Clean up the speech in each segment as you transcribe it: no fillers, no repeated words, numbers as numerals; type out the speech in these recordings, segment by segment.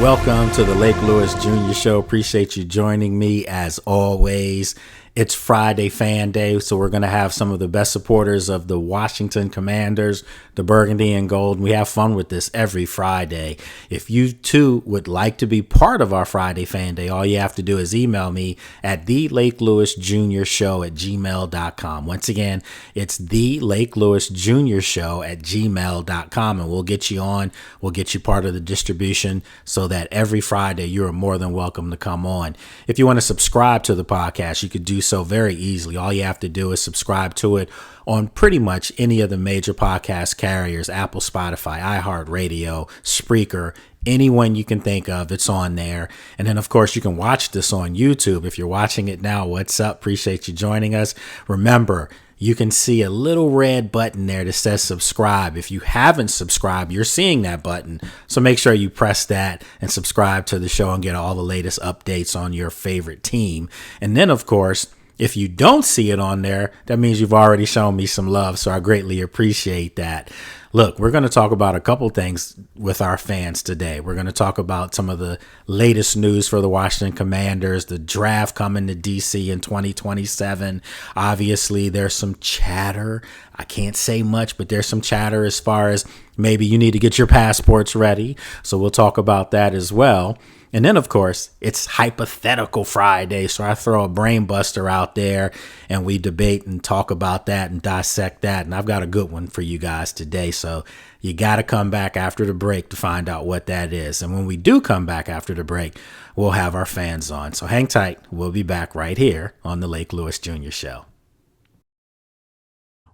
Welcome to the Lake Lewis Jr. Show. Appreciate you joining me as always. It's Friday Fan Day, so we're going to have some of the best supporters of the Washington Commanders, the burgundy and gold. We have fun with this every Friday. If you too would like to be part of our Friday Fan Day, all you have to do is email me at thelakelewisjrshow@gmail.com. Once again, it's thelakelewisjrshow@gmail.com, and we'll get you on. We'll get you part of the distribution so that every Friday you are more than welcome to come on. If you want to subscribe to the podcast, you could do so very easily. All you have to do is subscribe to it on pretty much any of the major podcast carriers: Apple, Spotify, iHeartRadio, Spreaker, anyone you can think of, it's on there. And then, of course, you can watch this on YouTube. If you're watching it now, what's up? Appreciate you joining us. Remember, you can see a little red button there that says subscribe. If you haven't subscribed, you're seeing that button. So make sure you press that and subscribe to the show and get all the latest updates on your favorite team. And then, of course, if you don't see it on there, that means you've already shown me some love. So I greatly appreciate that. Look, we're going to talk about a couple things with our fans today. We're going to talk about some of the latest news for the Washington Commanders, the draft coming to DC in 2027. Obviously, there's some chatter. I can't say much, but there's some chatter as far as maybe you need to get your passports ready. So we'll talk about that as well. And then, of course, it's Hypothetical Friday. So I throw a brain buster out there and we debate and talk about that and dissect that. And I've got a good one for you guys today. So you got to come back after the break to find out what that is. And when we do come back after the break, we'll have our fans on. So hang tight. We'll be back right here on the Lake Lewis Jr. Show.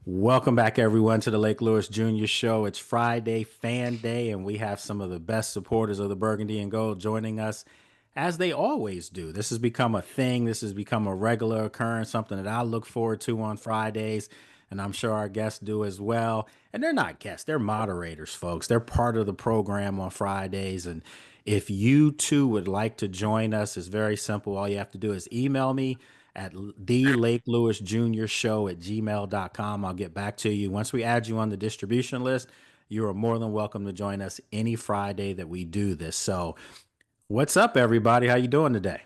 Welcome back, everyone, to the Lake Lewis Jr. Show. It's Friday Fan Day, and we have some of the best supporters of the Burgundy and Gold joining us, as they always do. This has become a thing. This has become a regular occurrence, something that I look forward to on Fridays, and I'm sure our guests do as well. And they're not guests. They're moderators, folks. They're part of the program on Fridays, and if you, too, would like to join us, it's very simple. All you have to do is email me at thelakelewisjrshow@gmail.com. I'll get back to you. Once we add you on the distribution list, you are more than welcome to join us any Friday that we do this. So what's up, everybody? How you doing today?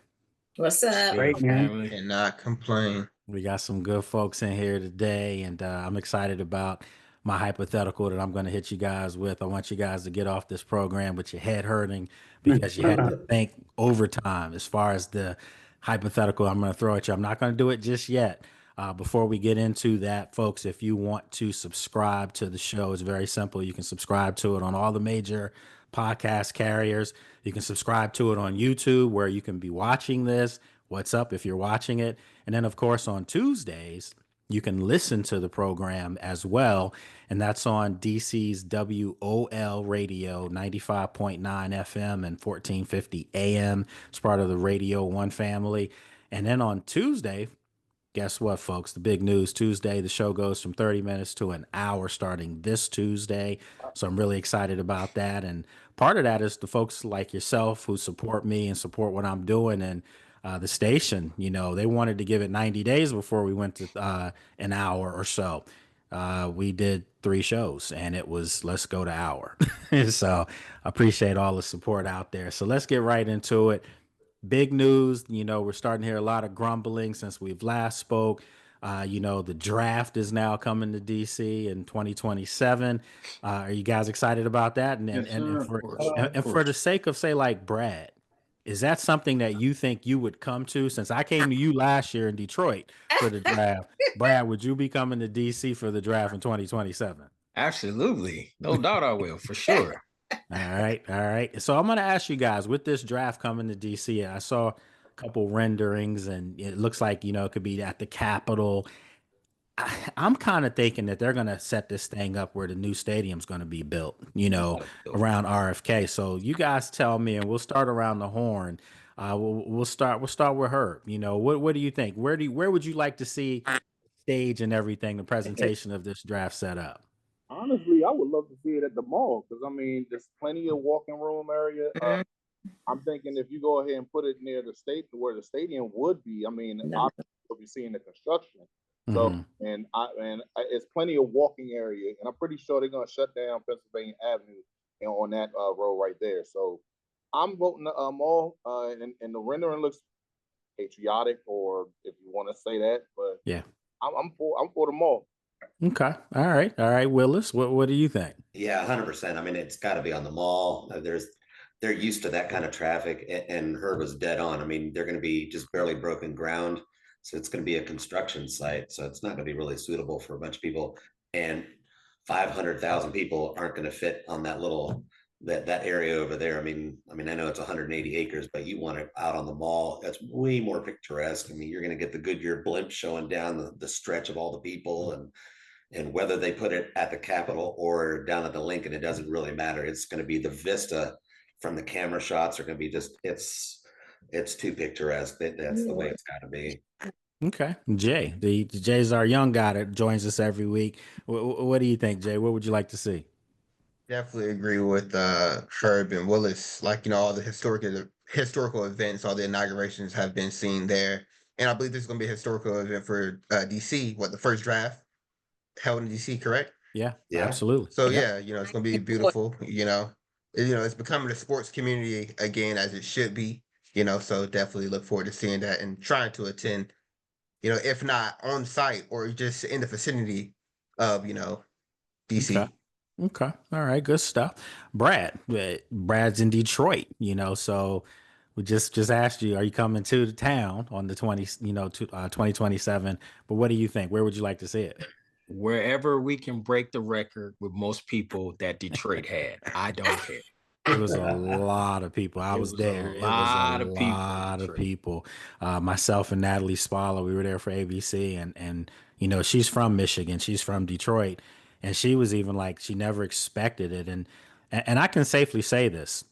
What's up? Great, man. Cannot complain. We got some good folks in here today, and I'm excited about my hypothetical that I'm going to hit you guys with. I want you guys to get off this program with your head hurting because you had to think overtime as far as the hypothetical I'm going to throw at you. I'm not going to do it just yet. Before we get into that, folks, if you want to subscribe to the show, it's very simple. You can subscribe to it on all the major podcast carriers. You can subscribe to it on YouTube, where you can be watching this. What's up if you're watching it? And then, of course, on Tuesdays, you can listen to the program as well. And that's on DC's WOL radio, 95.9 FM and 1450 AM. It's part of the Radio One family. And then on Tuesday, guess what, folks? The big news Tuesday, the show goes from 30 minutes to an hour starting this Tuesday. So I'm really excited about that. And part of that is the folks like yourself who support me and support what I'm doing. And the station, you know, they wanted to give it 90 days before we went to an hour or so. We did 3 shows and it was, let's go to hour. So I appreciate all the support out there. So let's get right into it. Big news, you know, we're starting to hear a lot of grumbling since we've last spoke. You know, the draft is now coming to DC in 2027. Are you guys excited about that? And for the sake of, say, like Brad, is that something that you think you would come to? Since I came to you last year in Detroit for the draft, Brad, would you be coming to DC for the draft in 2027? Absolutely. No doubt I will, for sure. All right. So I'm going to ask you guys, with this draft coming to DC, I saw a couple renderings and it looks like, you know, it could be at the Capitol. I'm kind of thinking that they're going to set this thing up where the new stadium's going to be built, you know, around RFK. So you guys tell me, and we'll start around the horn. We'll start with Herb. You know, what do you think? Where would you like to see stage and everything, the presentation of this draft set up? Honestly, I would love to see it at the mall because I mean, there's plenty of walking room area. I'm thinking if you go ahead and put it near the state where the stadium would be, I mean, obviously you'll be seeing the construction. So and it's plenty of walking area, and I'm pretty sure they're gonna shut down Pennsylvania Avenue on that road right there. So I'm voting the mall, and the rendering looks patriotic, or if you want to say that, but Yeah. I'm for the mall. Okay. All right. All right. Willis, what do you think? Yeah, 100%. I mean, it's got to be on the mall. They're used to that kind of traffic, and Herb was dead on. I mean, they're going to be just barely broken ground, so it's going to be a construction site. So it's not going to be really suitable for a bunch of people, and 500,000 people aren't going to fit on that little that area over there. I know it's 180 acres, but you want it out on the mall. That's way more picturesque. I mean, you're going to get the Goodyear blimp showing down the stretch of all the people, and whether they put it at the Capitol or down at the Lincoln, it doesn't really matter. It's going to be the vista from the camera shots are going to be just it's too picturesque. That's the way it's got to be. Okay. Jay's our young guy that joins us every week. What do you think, Jay? What would you like to see? Definitely agree with Herb and Willis. Like, all the historical events, all the inaugurations have been seen there. And I believe this is going to be a historical event for DC. The first draft held in DC, correct? Yeah, Yeah. absolutely. So yeah, it's going to be beautiful. It's becoming a sports community again, as it should be. So definitely look forward to seeing that and trying to attend. If not on site or just in the vicinity of DC. Okay. All right. Good stuff. Brad's in Detroit, so we just asked you, are you coming to the town on the 2027? But what do you think? Where would you like to see it? Wherever we can break the record with most people that Detroit had. I don't care. It was a lot of people. I was there. It was a lot of people. Myself and Natalie Spalla, we were there for ABC, and she's from Michigan. She's from Detroit, and she was even like she never expected it. And I can safely say this,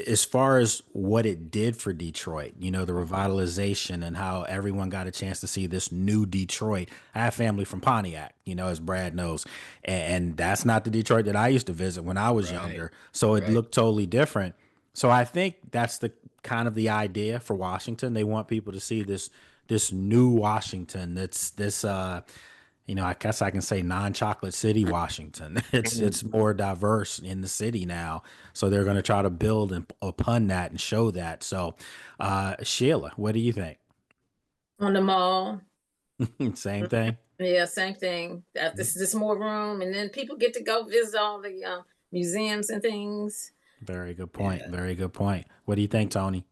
as far as what it did for Detroit, the revitalization and how everyone got a chance to see this new Detroit. I have family from Pontiac, as Brad knows, and that's not the Detroit that I used to visit when I was younger. So it looked totally different. So I think that's the kind of the idea for Washington. They want people to see this new Washington. That's this I guess I can say non-chocolate city Washington. It's more diverse in the city now. So they're going to try to build upon that and show that. So Sheila, what do you think? On the mall. Same thing. Yeah, same thing. This more room, and then people get to go visit all the museums and things. Very good point. Yeah. Very good point. What do you think, Tony?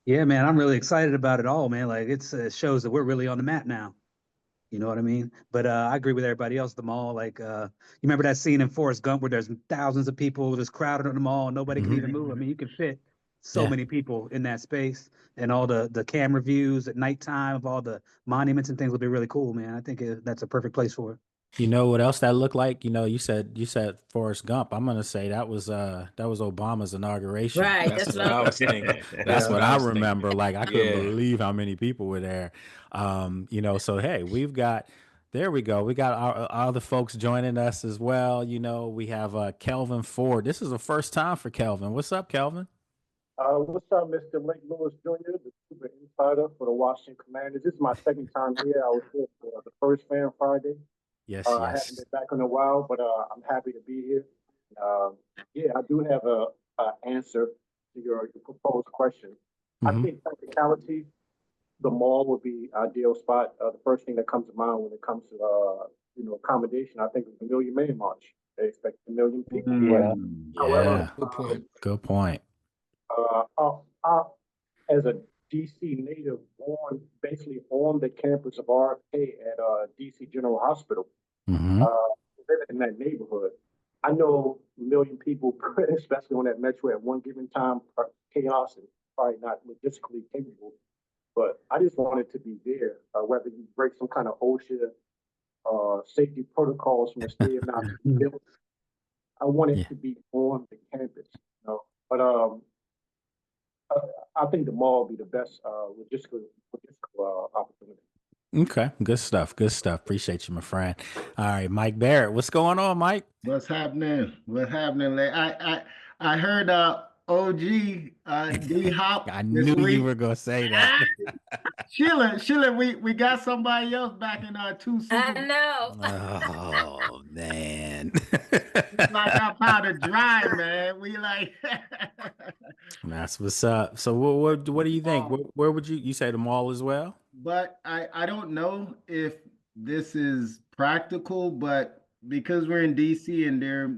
Yeah, man, I'm really excited about it all, man. Like it shows that we're really on the map now. You know what I mean? But I agree with everybody else at the mall. Like, you remember that scene in Forrest Gump where there's thousands of people just crowded on the mall and nobody can even move? I mean, you can fit so many people in that space, and all the camera views at nighttime of all the monuments and things will be really cool, man. I think that's a perfect place for it. You know what else that looked like? You said Forrest Gump. I'm gonna say that was Obama's inauguration. Right. That's what I was thinking. That's what I remember. Like I couldn't believe how many people were there. So hey, there we go. We got our other folks joining us as well. We have Kelvin Ford. This is the first time for Kelvin. What's up, Kelvin? What's up, Mr. Lake Lewis Jr., the super insider for the Washington Commanders. This is my second time here. I was here for the first Fan Friday. Yes. I haven't been back in a while, but I'm happy to be here. I do have a answer to your proposed question. I think practicality, the mall would be ideal spot. The first thing that comes to mind when it comes to accommodation, I think is the Million Man March. They expect 1 million people. However, good point. As a DC native, born basically on the campus of RFK at DC General Hospital, living in that neighborhood, I know 1 million people, especially on that metro at one given time, chaos and probably not logistically capable. But I just wanted to be there, whether you break some kind of OSHA safety protocols from the state of not built. I wanted to be on the campus, But I think the mall will be the best logistical opportunity. Okay, good stuff. Good stuff. Appreciate you, my friend. All right, Mike Barrett, what's going on, Mike? What's happening? I heard OG D Hop I this knew you week. were gonna say that. Sheila, we got somebody else back in two I Super. know. Oh man. Like our powder dry, man. We like That's what's up. So what do you think? Where would you say the mall as well? but I don't know if this is practical, but because we're in DC and there are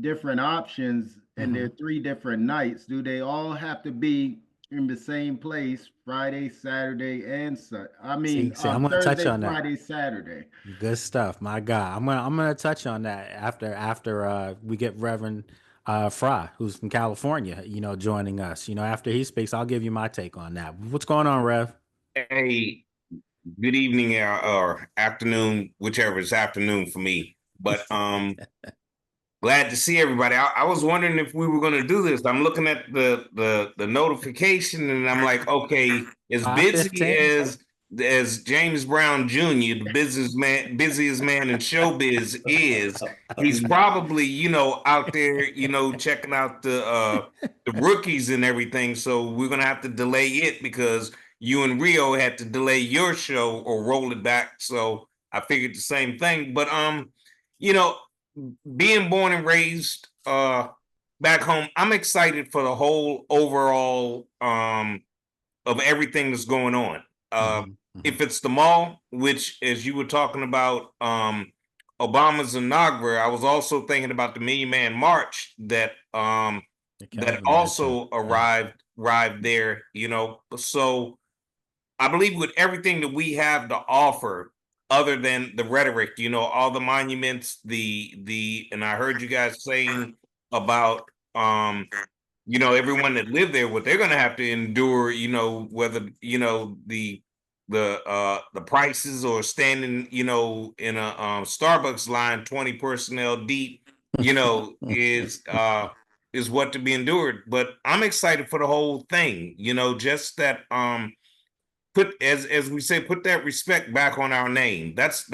different options and there are 3 different nights, do they all have to be in the same place Friday, Saturday, and Sunday? I mean, See, I'm gonna touch Thursday, on that. Friday, Saturday. Good stuff, my God. I'm gonna touch on that after we get Reverend Fry, who's from California, joining us. After he speaks, I'll give you my take on that. What's going on, Rev? Hey, good evening or afternoon, whichever is afternoon for me. But glad to see everybody. I was wondering if we were going to do this. I'm looking at the notification, and I'm like, okay, as busy 5:15? as James Brown Jr., the busiest man in showbiz is, he's probably out there checking out the rookies and everything. So we're gonna have to delay it because you and Rio had to delay your show or roll it back. So I figured the same thing. But you know, being born and raised back home, I'm excited for the whole overall of everything that's going on. If it's the mall, which as you were talking about Obama's inaugural, I was also thinking about the Million Man March that also arrived there, So I believe with everything that we have to offer, other than the rhetoric, all the monuments, and I heard you guys saying about everyone that lived there, what they're gonna have to endure, whether the prices or standing, in a Starbucks line 20 personnel deep, is what to be endured. But I'm excited for the whole thing, just that put as we say, put that respect back on our name. That's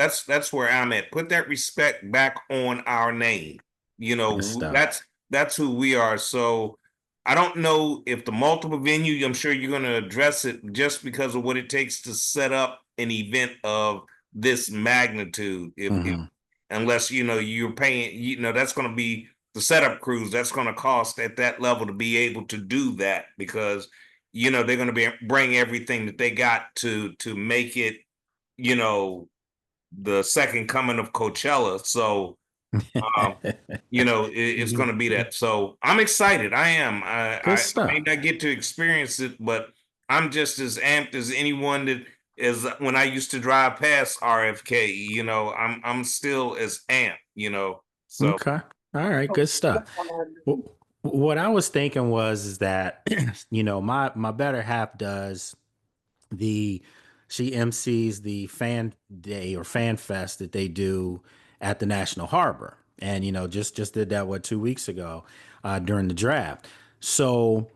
where I'm at. Put that respect back on our name. That's who we are. So I don't know if the multiple venue, I'm sure you're going to address it just because of what it takes to set up an event of this magnitude. Unless you're paying, that's going to be the setup crews. That's going to cost at that level to be able to do that, because they're going to bring everything that they got to make it, the second coming of Coachella. So, it's going to be that. So I'm excited. I am. I may not get to experience it, but I'm just as amped as anyone that is when I used to drive past RFK. I'm still as amped. So Okay. All right. Good stuff. What I was thinking is that, my better half does she MCs the fan day or fan fest that they do at the National Harbor. And, just did that, 2 weeks ago, during the draft. So,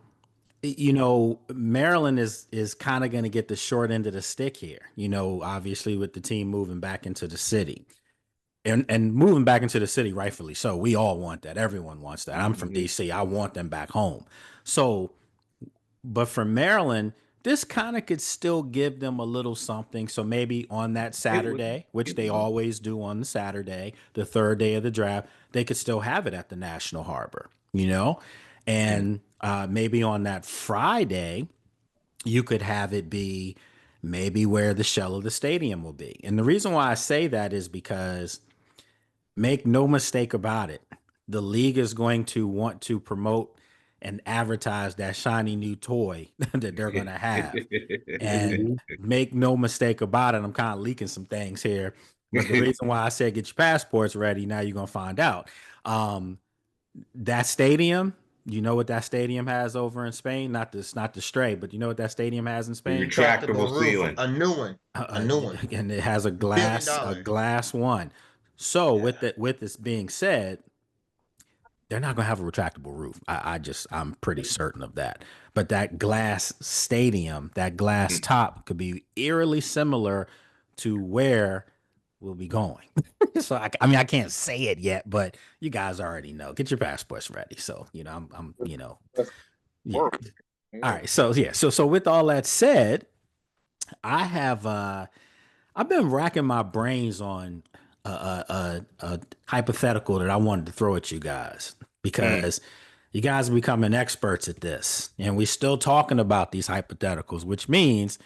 Maryland is kind of going to get the short end of the stick here, obviously with the team moving back into the city. And moving back into the city, rightfully so. We all want that. Everyone wants that. I'm from DC. I want them back home. So, but for Maryland, this kind of could still give them a little something. So maybe on that Saturday, which they always do on the Saturday, the third day of the draft, they could still have it at the National Harbor, and maybe on that Friday, you could have it be maybe where the shell of the stadium will be. And the reason why I say that is because, make no mistake about it, the league is going to want to promote and advertise that shiny new toy that they're going to have. And make no mistake about it, I'm kind of leaking some things here, but the reason why I said get your passports ready, now you're going to find out. That stadium, you know what that stadium has over in Spain? Not the Stray, but you know what that stadium has in Spain? Retractable ceiling. A new one. A new one. And it has a glass one. So with this being said, they're not going to have a retractable roof. I'm pretty certain of that. But that glass stadium, that glass top could be eerily similar to where we'll be going. So I can't say it yet, but you guys already know. Get your passports ready. So, I'm Yeah. Work. All right. So yeah. So with all that said, I have I've been racking my brains on a hypothetical that I wanted to throw at you guys because you guys are becoming experts at this, and we're still talking about these hypotheticals, which means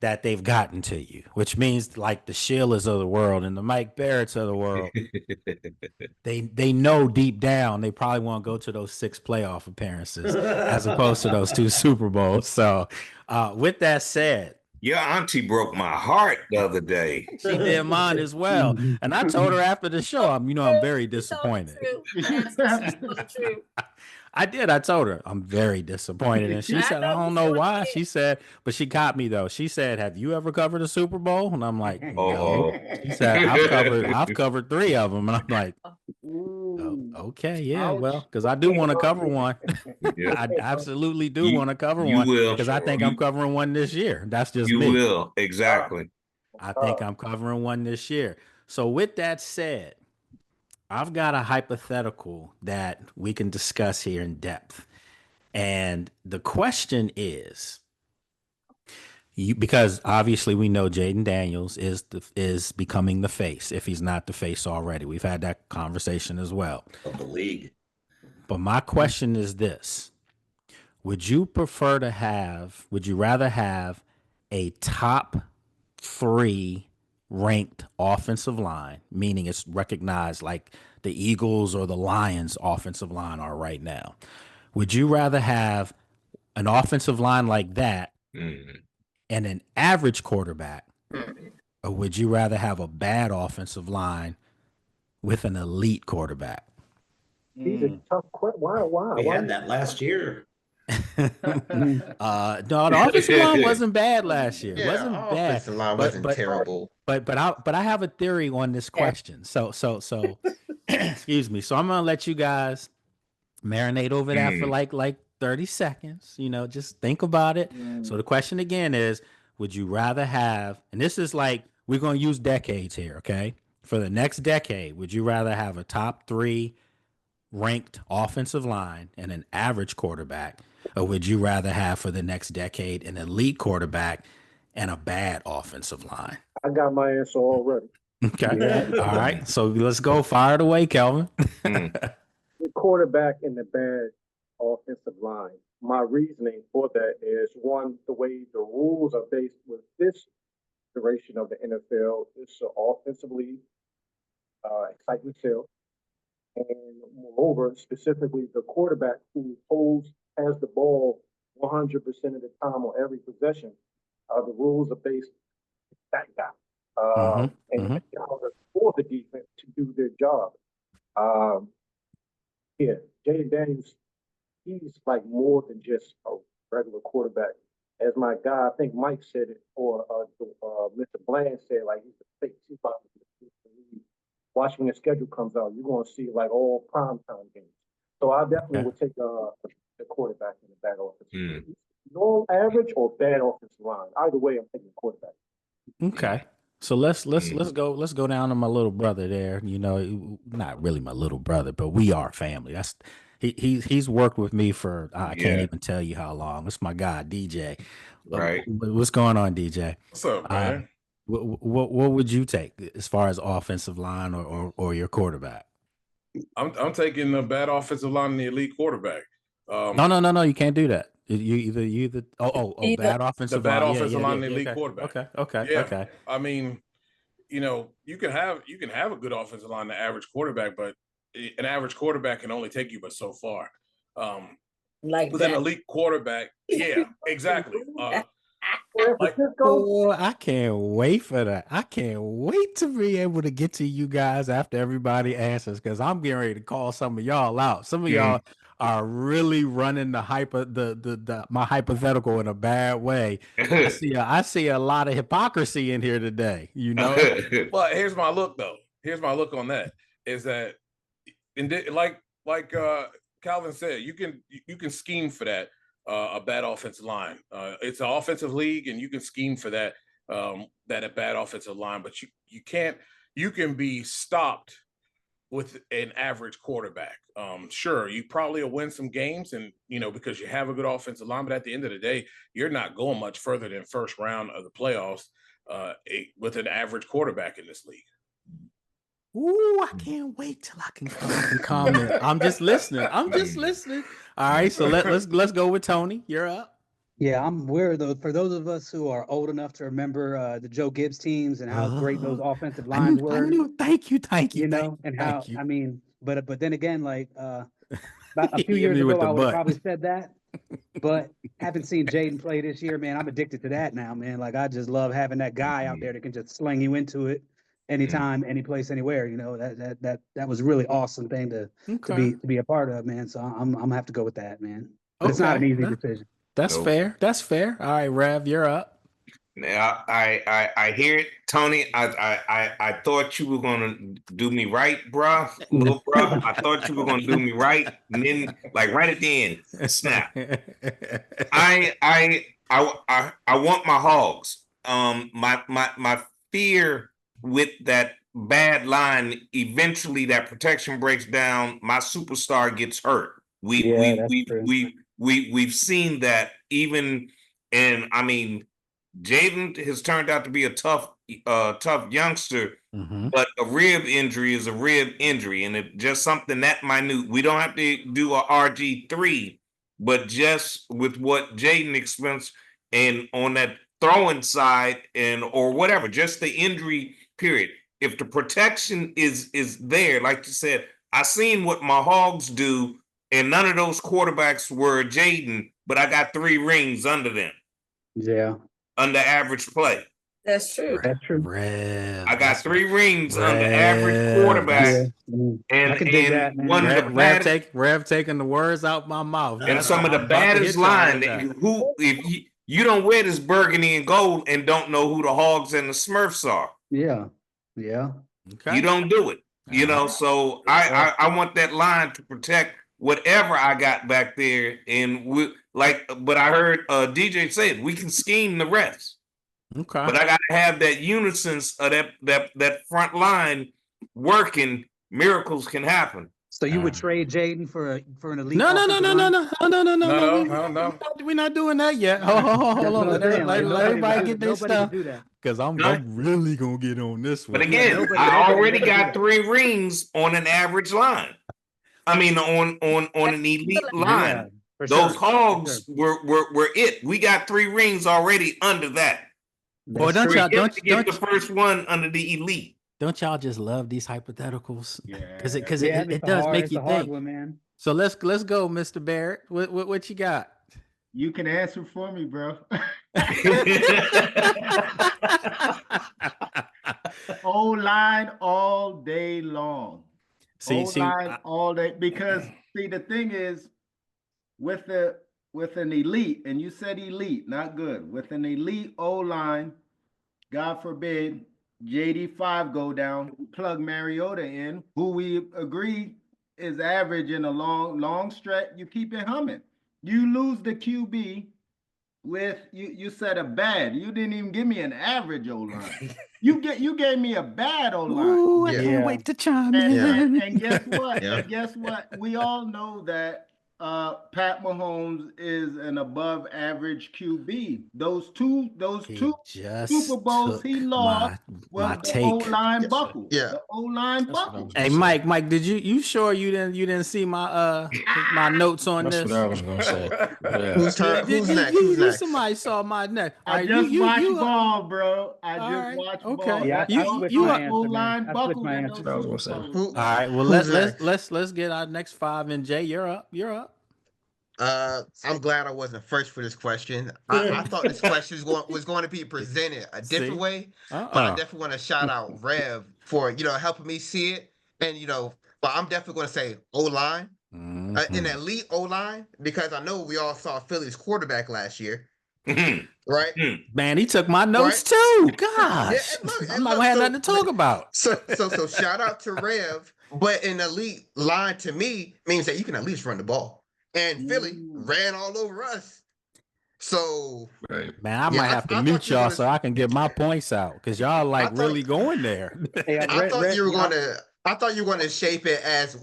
that they've gotten to you, which means like the Sheilas of the world and the Mike Barretts of the world, they know deep down they probably want to go to those 6 playoff appearances as opposed to those 2 Super Bowls. So with that said, Your auntie broke my heart the other day. she did mine as well. And I told her after the show, I'm very disappointed. That's true. I did. I told her I'm very disappointed. And she said, I don't know why. She said, but she got me though. She said, have you ever covered a Super Bowl? And I'm like, no. She said, I've covered 3 of them. And I'm like, oh, okay, yeah, Ouch. well, because I do want to cover one. I absolutely do want to cover one because I think I'm covering one this year. That's just you me. You will, exactly. I think I'm covering one this year. So with that said, I've got a hypothetical that we can discuss here in depth. And the question is, because obviously we know Jaden Daniels is becoming the face if he's not the face already. We've had that conversation as well. Of the league. But my question is this. Would you rather have a top 3 ranked offensive line, meaning it's recognized like the Eagles or the Lions offensive line are right now? Would you rather have an offensive line like that and an average quarterback, or would you rather have a bad offensive line with an elite quarterback? These are tough questions. Why? We had that last year. No, the offensive line wasn't bad last year. Yeah, Wasn't bad. offensive line wasn't terrible. But I have a theory on this question. So excuse me. So I'm gonna let you guys marinate over that for like 30 seconds. Just think about it. So the question again is, would you rather have, and this is like, we're gonna use decades here, okay? For the next decade, would you rather have a top 3 ranked offensive line and an average quarterback, or would you rather have for the next decade an elite quarterback and a bad offensive line? I got my answer already. Okay. All right. So let's go. Fire it away, Kelvin. The quarterback and the bad offensive line. My reasoning for that is, one, the way the rules are based with this duration of the NFL is an offensively excitement field. And moreover, specifically the quarterback who has the ball 100% of the time on every possession. The rules are based on that guy. And for the defense to do their job. Jaden Daniels, he's like more than just a regular quarterback. As my guy, I think Mike said it, or Mr. Bland said, like, he's a fake two. Watch when the schedule comes out, you're going to see like all primetime games. So I definitely would take the quarterback in the bad offensive line. No average or bad offensive line. Either way, I'm taking the quarterback. Okay. So let's go down to my little brother there. Not really my little brother, but we are family. That's he's worked with me for I can't even tell you how long. It's my guy, DJ. Right. What's going on, DJ? What's up, man? What would you take as far as offensive line or your quarterback? I'm taking the bad offensive line and the elite quarterback. No, you can't do that. You either bad offensive line. The bad offensive line and the elite quarterback. Okay. I mean, you can have a good offensive line and an average quarterback, but an average quarterback can only take you but so far. With an elite quarterback, yeah, exactly. I can't wait for that. I can't wait to be able to get to you guys after everybody answers, because I'm getting ready to call some of y'all out. Some of y'all are really running my hypothetical in a bad way. I see a lot of hypocrisy in here today. Well, here's my look though. Here's my look on that is that, like Calvin said, you can scheme for that. A bad offensive line. It's an offensive league, and you can scheme for that. That a bad offensive line, but you can't. You can be stopped with an average quarterback. Sure, you probably will win some games, and because you have a good offensive line. But at the end of the day, you're not going much further than first round of the playoffs with an average quarterback in this league. Ooh, I can't wait till I can comment. I'm just listening. All right, so let's go with Tony. You're up. Yeah, for those of us who are old enough to remember the Joe Gibbs teams and how great those offensive lines were. Thank you. And how I mean, but then again, like about a few Hit years me with ago, the I would have butt. probably said that. But having seen Jaden play this year, man, I'm addicted to that now, man. Like I just love having that guy out there that can just sling you into it anytime, any place, anywhere. That was a really awesome thing to be a part of, man. So I'm gonna have to go with that, man. But it's not an easy decision. That's fair. All right, Rev, you're up. Now I hear it, Tony. I thought you were gonna do me right, bro. Little bro. I thought you were gonna do me right, and then like right at the end, snap. I want my Hogs. My fear with that bad line, eventually that protection breaks down. My superstar gets hurt. We've seen that even, and I mean, Jaden has turned out to be a tough youngster, but a rib injury is a rib injury, and it just something that minute. We don't have to do a RG3, but just with what Jaden experienced and on that throwing side or whatever, just the injury period. If the protection is there, like you said, I seen what my Hogs do, and none of those quarterbacks were Jaden, but I got 3 rings under them. Yeah. Under average play. That's true. Rev, I got 3 rings under average quarterback. Yeah. And I can dig that, man. one of the baddest, Rev taking the words out my mouth. and some of the baddest line. If you don't wear this burgundy and gold and don't know who the Hogs and the Smurfs are. Yeah. Okay. You don't do it. So I want that line to protect whatever I got back there. And but I heard DJ said we can scheme the rest. Okay. But I gotta have that unison of that front line working. Miracles can happen. So you would trade Jaden for an elite? No. No. We're not doing that yet. Hold on. Let everybody get their stuff. Because I'm really gonna get on this one. But again, I already got 3 rings on an average line. I mean, on an elite line. Yeah, those Hogs were it. We got 3 rings already under that. Boy, don't get the first one under the elite. Don't y'all just love these hypotheticals? Yeah, because it does make you think. One, man. So let's go, Mr. Barrett. What you got? You can answer for me, bro. O-line all day long. O-line all day, because the thing is with an elite, and you said elite, not good. With an elite O-line, God forbid, JD5 go down, plug Mariota in, who we agree is average in a long stretch. You keep it humming. You lose the QB with you said a bad. You didn't even give me an average O-line. You gave me a bad O-line. Ooh, I can't wait to chime in. And guess what? And guess what? We all know that Pat Mahomes is an above average QB. Those two Super Bowls he lost was the O-line buckle. Yeah. The O-line buckle. Hey, Mike, did you sure you didn't see my my notes on That's this? what I was gonna say. Yeah. Who's next? Somebody saw my neck. I just watched ball, bro. I just watched ball. Yeah, you O-line buckle. I was gonna say. All right, well let's get our next 5. And Jay, you're up. I'm glad I wasn't first for this question. I thought this question was going to be presented a different way, but I definitely want to shout out Rev for helping me see it. And but I'm definitely going to say O-line, an elite O-line, because I know we all saw Philly's quarterback last year, right? Man, he took my notes too. Gosh, Yeah, I'm not gonna have nothing to talk about. So shout out to Rev, but an elite line to me means that you can at least run the ball. And Philly ran all over us. So, man, I might have to mute y'all so I can get my points out because y'all really going there. I thought you were going to I thought you were going to shape it as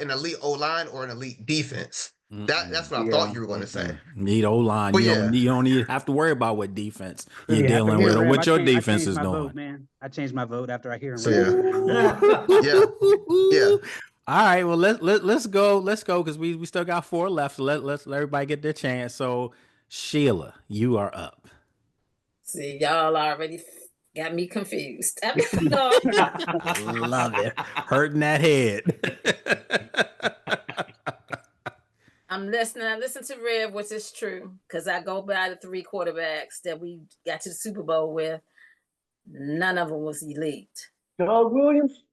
an elite O-line or an elite defense. That's what I thought you were going to say. Need O-line. But You yeah. don't need have to worry about what defense you're Yeah, after dealing hearing with or Rev, what your I defense changed is my doing. vote, man. I changed my vote after I hear him. So yeah. Yeah. All right. Well, let's go because we still got 4 left. So let everybody get their chance. So Sheila, you are up. See, y'all already got me confused. No. Love it. Hurting that head. I'm listening. I listen to Rev, which is true, because I go by the 3 quarterbacks that we got to the Super Bowl with. None of them was elite. Doug Williams?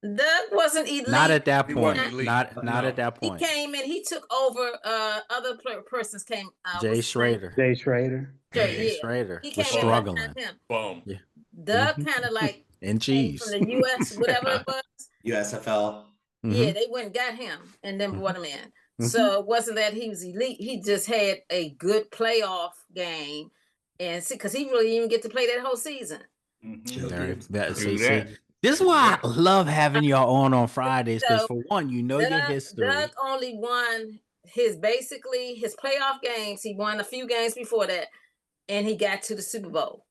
Doug wasn't elite. Not at that He point. wasn't elite. Not at that He point. came in. He took over. Other persons came. Jay Schrader. Jay Schrader. Yeah. Schrader He was came struggling. in him. Boom. Yeah. Doug kind of like And came cheese. from the U.S. whatever it was. USFL. Yeah, they went and got him and then brought him in. So it wasn't that he was elite. He just had a good playoff game, and see, because he really didn't even get to play that whole season. See, this is why I love having y'all on Fridays, because for one, you know your history. Doug only won his playoff games. He won a few games before that, and he got to the Super Bowl,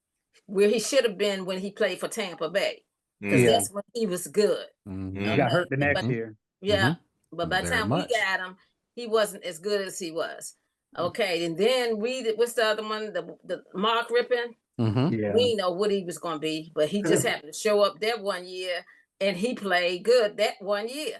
where he should have been when he played for Tampa Bay, because that's when he was good. He got hurt the next year. Yeah, but by the Very time much. we got him, he wasn't as good as he was. Okay, and then what's the other one? The Mark Rippon. Yeah. We didn't know what he was going to be, but he just happened to show up that one year, and he played good that one year.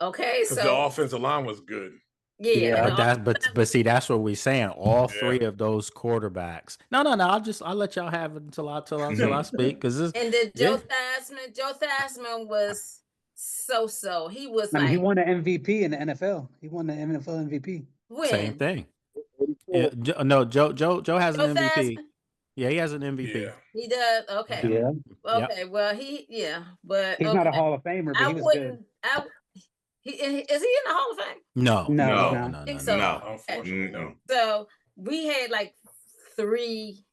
Okay, Because the offensive line was good. Yeah. But see, that's what we're saying. All 3 of those quarterbacks. No. I'll let y'all have it until I speak, because and then Joe Theismann was so. He was he won the MVP in the NFL. He won the NFL MVP. When? Same thing. No, Joe has an MVP. Theismann? Yeah, he has an MVP. Yeah. He does. Okay. Yeah. Okay. Well, but he's not a Hall of Famer, but he was good. Is he in the Hall of Fame? No. I think so. Unfortunately, no. So we had like 3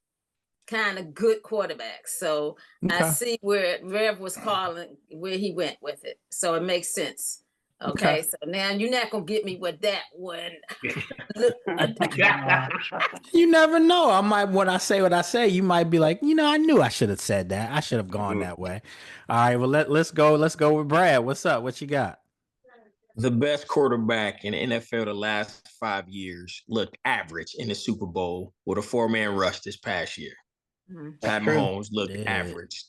kind of good quarterbacks. So I see where Rev was calling, where he went with it. So it makes sense. Okay. So now you're not gonna get me with that one. You never know. When I say what I say, you might be like, I knew I should have said that. I should have gone that way. All right. Well, let's go with Brad. What's up? What you got? The best quarterback in the NFL the last 5 years looked average in the Super Bowl with a 4-man rush this past year. Pat Mahomes looked average.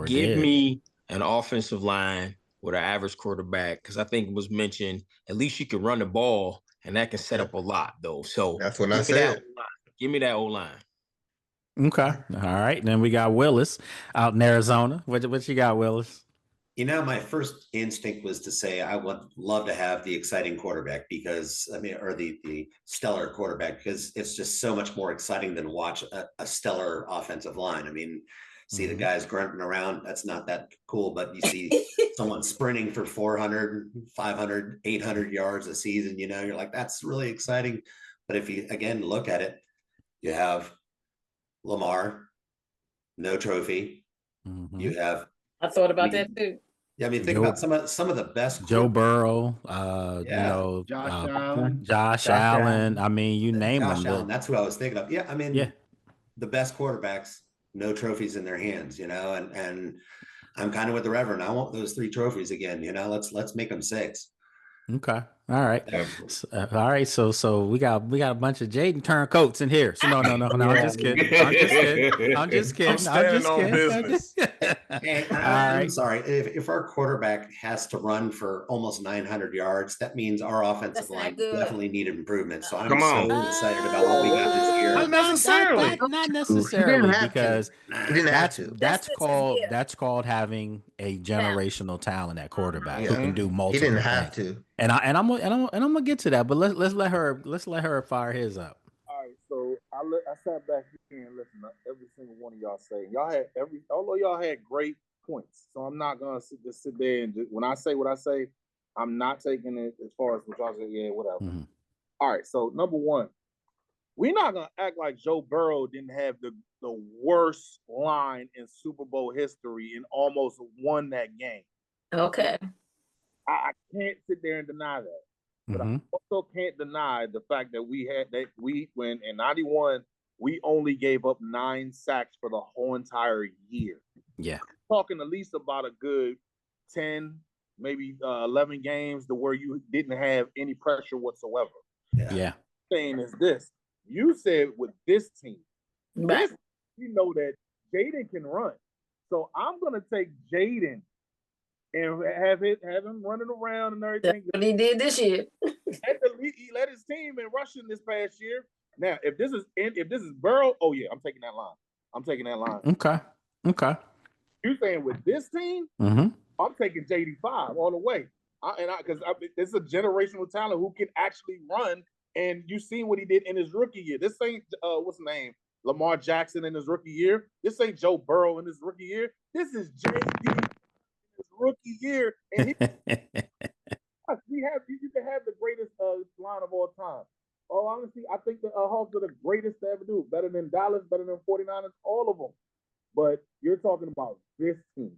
Give me an offensive line with an average quarterback, because I think it was mentioned at least you can run the ball, and that can set up a lot, though. So that's what I said. Give me that O-line. Okay. All right. Then we got Willis out in Arizona. What you got, Willis? My first instinct was to say I would love to have the exciting quarterback, because or the stellar quarterback, because it's just so much more exciting than watch a stellar offensive line. See the guys grunting around, that's not that cool, but you see someone sprinting for 400, 500, 800 yards a season, you're like, that's really exciting. But if you, again, look at it, you have Lamar, no trophy. You have. I thought about that too. Yeah, think about some of the best. Joe Burrow, Josh Allen. You name them. Josh Allen, that's who I was thinking of. Yeah, the best quarterbacks, no trophies in their hands, and I'm kind of with the Reverend. I want those 3 trophies again. Let's make them 6. Okay. All right. All right. So we got a bunch of Jaden turncoats in here. So no. I'm just kidding. I'm just kidding. On business. Hey, I'm sorry. If our quarterback has to run for almost 900 yards, that means our offensive line definitely needed improvement. So I'm so excited about what we got this year. Not necessarily, because that's called having a generational talent at quarterback who can do multiple. He didn't things. have to. And I'm gonna get to that, but let's let her fire his up. All right, so I sat back here and listened to every single one of y'all say. Although y'all had great points, so I'm not gonna sit there and when I say what I say, I'm not taking it as far as what y'all say. Yeah, whatever. All right, so number one, we're not gonna act like Joe Burrow didn't have the worst line in Super Bowl history and almost won that game. Okay. I can't sit there and deny that. But I also can't deny the fact that when in 91, we only gave up 9 sacks for the whole entire year. Yeah. Talking at least about a good 10, maybe 11 games to where you didn't have any pressure whatsoever. Yeah. Saying is this. You said with this team, you know that Jaden can run. So I'm going to take Jaden and have him running around and everything. That's what he did this year. He led his team in rushing this past year. Now, if this is Burrow, oh yeah, I'm taking that line. Okay. You saying with this team, I'm taking JD5 all the way. Because it's a generational talent who can actually run. And you seen what he did in his rookie year. This ain't what's his name? Lamar Jackson in his rookie year. This ain't Joe Burrow in his rookie year. This is JD in his rookie year. And you can have the greatest line of all time. Oh, honestly, I think the Hawks are the greatest to ever do. Better than Dallas, better than 49ers, all of them. But you're talking about this team.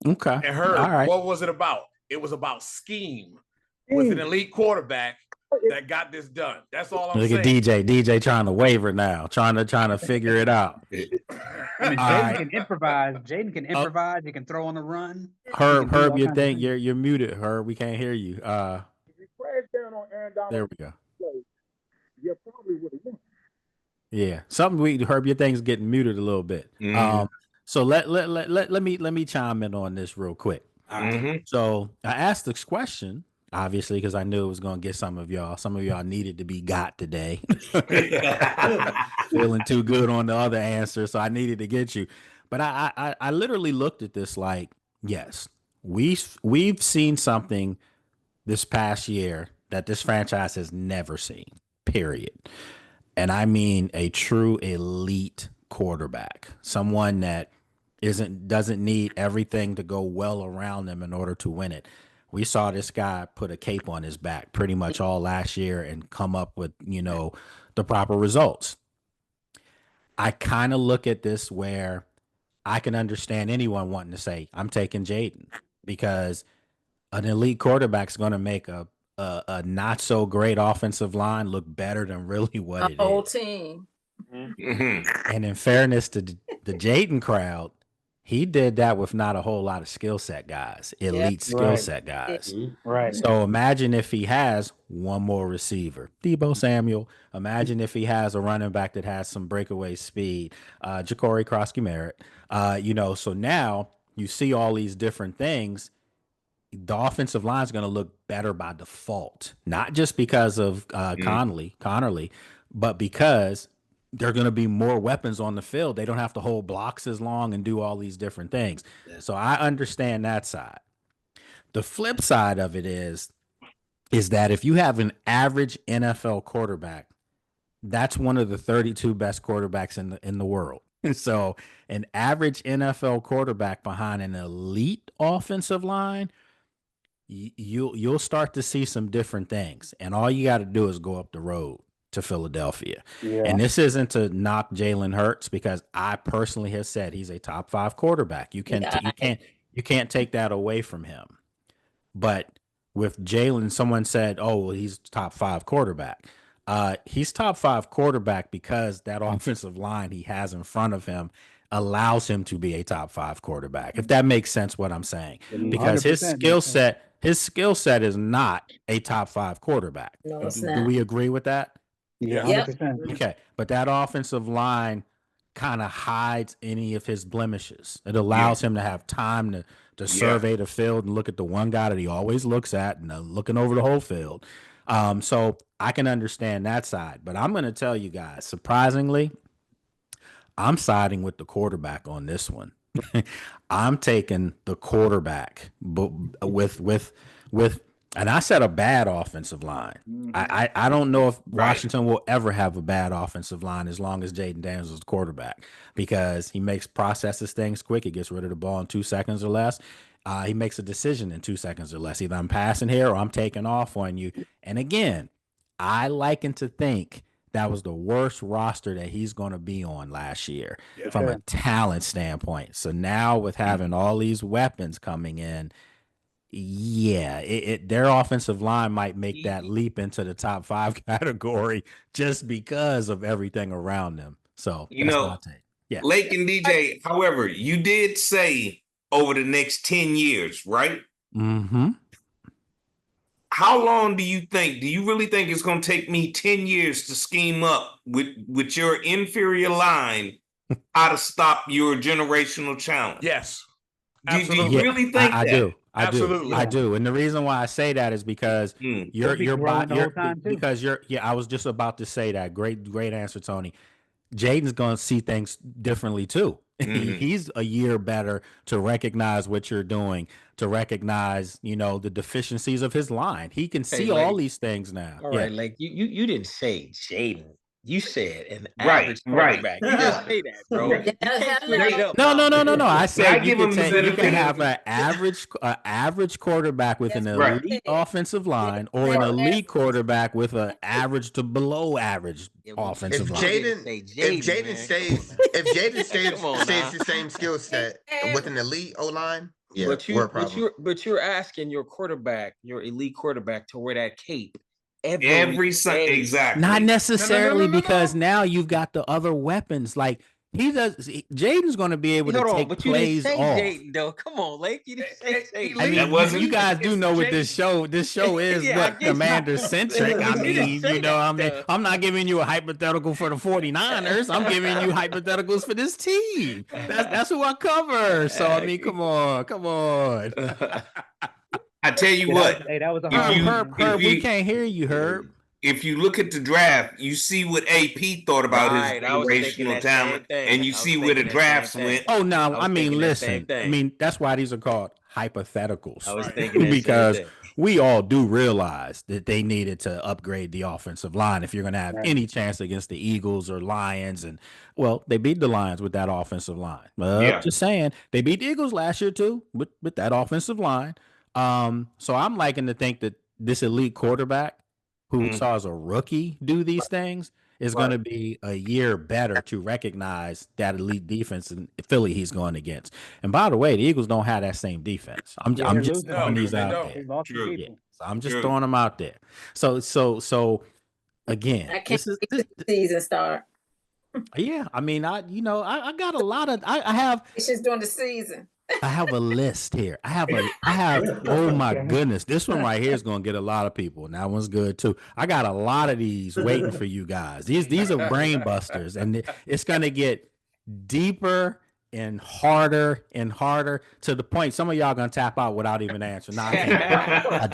Okay. And Herb, all right. What was it about? It was about scheme. With an elite quarterback that got this done. That's all I'm saying. Look at DJ trying to waver now, trying to figure it out. I mean, Jaden can improvise. Jaden can improvise. He can throw on the run. Herb, you think you're muted? Herb, we can't hear you. If you crash down on Aaron Donald, there we go. You probably would have won. Yeah, Herb, your thing's getting muted a little bit. So let me chime in on this real quick. So I asked this question, obviously, because I knew it was going to get some of y'all. Some of y'all needed to be got today. Feeling too good on the other answer, so I needed to get you. But I literally looked at this like, yes, we've seen something this past year that this franchise has never seen, period. And I mean a true elite quarterback, someone that doesn't need everything to go well around them in order to win it. We saw this guy put a cape on his back pretty much all last year and come up with, the proper results. I kind of look at this where I can understand anyone wanting to say, I'm taking Jaden, because an elite quarterback is going to make a not so great offensive line look better than really what it is. A whole team. And in fairness to the Jaden crowd, he did that with not a whole lot of skill set guys, elite skill set guys. Right. So imagine if he has one more receiver, Deebo Samuel. Imagine if he has a running back that has some breakaway speed, Ja'Cory Krosky-Merritt. So now you see all these different things. The offensive line is going to look better by default, not just because of Connerly, but because there are going to be more weapons on the field. They don't have to hold blocks as long and do all these different things. Yeah. So I understand that side. The flip side of it is that if you have an average NFL quarterback, that's one of the 32 best quarterbacks in the world. So an average NFL quarterback behind an elite offensive line, you'll start to see some different things. And all you got to do is go up the road to Philadelphia. Yeah. And this isn't to knock Jalen Hurts, because I personally have said he's a top 5 quarterback. You can't take that away from him. But with Jalen, someone said, oh, well, he's top 5 quarterback. He's top 5 quarterback because that offensive line he has in front of him allows him to be a top 5 quarterback. If that makes sense what I'm saying. Because his skill set is not a top 5 quarterback. No, it's not. Do we agree with that? Yeah, 100%. Okay, but that offensive line kind of hides any of his blemishes. It allows him to have time to survey the field and look at the one guy that he always looks at, and looking over the whole field. So I can understand that side. But I'm going to tell you guys, surprisingly, I'm siding with the quarterback on this one. I'm taking the quarterback, but with and I said a bad offensive line. I don't know if Washington will ever have a bad offensive line as long as Jaden Daniels is the quarterback, because he processes things quick. He gets rid of the ball in 2 seconds or less. He makes a decision in 2 seconds or less. Either I'm passing here or I'm taking off on you. And again, I liken to think that was the worst roster that he's going to be on last year from a talent standpoint. So now with having all these weapons coming in, Yeah, their offensive line might make that leap into the top 5 category just because of everything around them. So You that's know, my take. Yeah. Lake and DJ, however, you did say over the next 10 years, right? Mm-hmm. How long do you really think it's going to take me 10 years to scheme up with your inferior line how to stop your generational challenge? Yes. Do you Yeah, really think I that? do. Absolutely. I do. And the reason why I say that is because They'll be growing the whole time too. because I was just about to say that. Great answer, Tony. Jaden's going to see things differently too. He's a year better to recognize what you're doing, to recognize, the deficiencies of his line. He can see all these things now. All right, like you didn't say Jaden. You said an Right, average quarterback. You didn't say that, bro. You can't straight up. No. I said give him the you can benefit have an average quarterback with an elite offensive line or an elite quarterback with an average to below average offensive line. If Jaden stays the same skill set with an elite O line, we're a problem. But you're asking your quarterback, your elite quarterback, to wear that cape every Sunday. Exactly. Not necessarily because now you've got the other weapons. Like Jaden's going to be able to take plays off. Jaden, though. Come on, Lake. You didn't say Jaden. I mean, you guys do know what this show is. Commander centric. I mean, I'm not giving you a hypothetical for the 49ers. I'm giving you hypotheticals for this team. That's who I cover. So I mean, come on. I tell you what. Hey, that was a Herb, we can't hear you, Herb. If you look at the draft, you see what AP thought about his generational talent, and you see where the drafts went. Oh, no, I mean, listen. I mean, that's why these are called hypotheticals. I was thinking that because we all do realize that they needed to upgrade the offensive line if you're going to have any chance against the Eagles or Lions. And, well, they beat the Lions with that offensive line. Just saying, they beat the Eagles last year, too, with that offensive line. So I'm liking to think that this elite quarterback who saw as a rookie do these things is going to be a year better to recognize that elite defense in Philly he's going against. And by the way, the Eagles don't have that same defense. I'm just throwing these out there. So I'm just throwing them out there. So again, I can't wait till the season start. Yeah, I mean, I got a lot of I have. It's just during the season. I have a list here. I have, oh my goodness. This one right here is going to get a lot of people. And that one's good too. I got a lot of these waiting for you guys. These are brain busters, and it's going to get deeper and harder to the point some of y'all going to tap out without even answering. No, I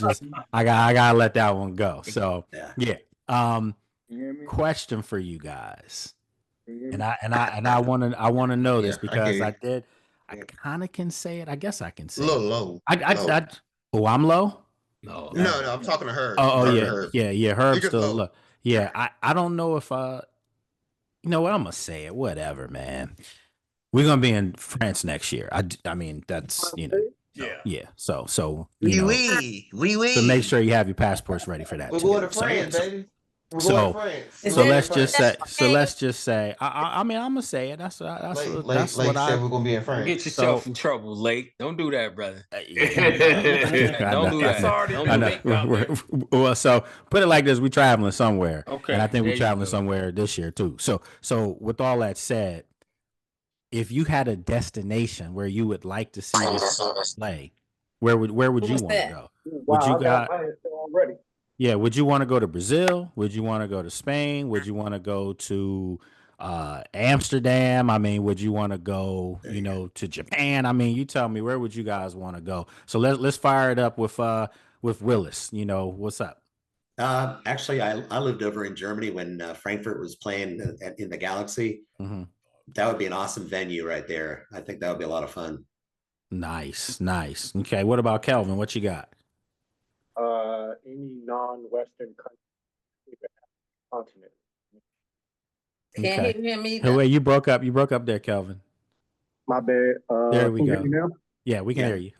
gotta let that one go. So yeah. Question for you guys. And I want to know this because I kind of can say it. I guess I can say a little low. I'm low? No, I'm talking to her. Yeah. Herb's still low. Yeah, I don't know if you know what, I'm gonna say it. Whatever, man. We're gonna be in France next year. I mean, that's yeah. So so make sure you have your passports ready for that. We're going to France, baby. So let's just say. I mean, I'm gonna say it. That's what said. We're gonna be in France. Get yourself in trouble, Lake. Don't do that, brother. Don't do that. Well, so put it like this: we traveling somewhere, and I think we're traveling somewhere this year too. So with all that said, if you had a destination where you would like to see this play, where would you want to go? Would you got already? Yeah, would you want to go to Brazil? Would you want to go to Spain? Would you want to go to Amsterdam? I mean, would you want to go, to Japan? I mean, you tell me, where would you guys want to go? So let's fire it up with Willis. What's up? Actually, I lived over in Germany when Frankfurt was playing in the Galaxy. Mm-hmm. That would be an awesome venue right there. I think that would be a lot of fun. Nice. Okay, what about Kelvin? What you got? Any non-Western continent. Can't hear me. Wait, you broke up there, Kelvin. My bad. There we go. Now? Yeah, we can hear you.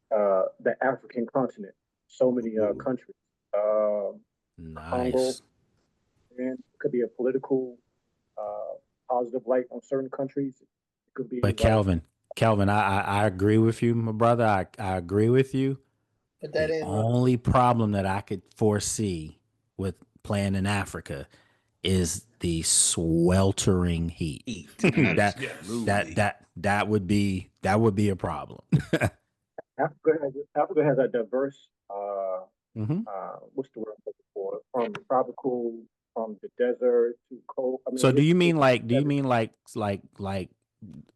The African continent. So many countries. Nice. Congo. And it could be a political positive light on certain countries. It could be. But Kelvin, Kelvin, I agree with you, my brother. I agree with you. Put that The in. only problem that I could foresee with playing in Africa is the sweltering heat. that would be a problem. Africa has a diverse Mm-hmm. what's the word I'm looking for? From tropical, from the desert to cold. I mean, So do you mean like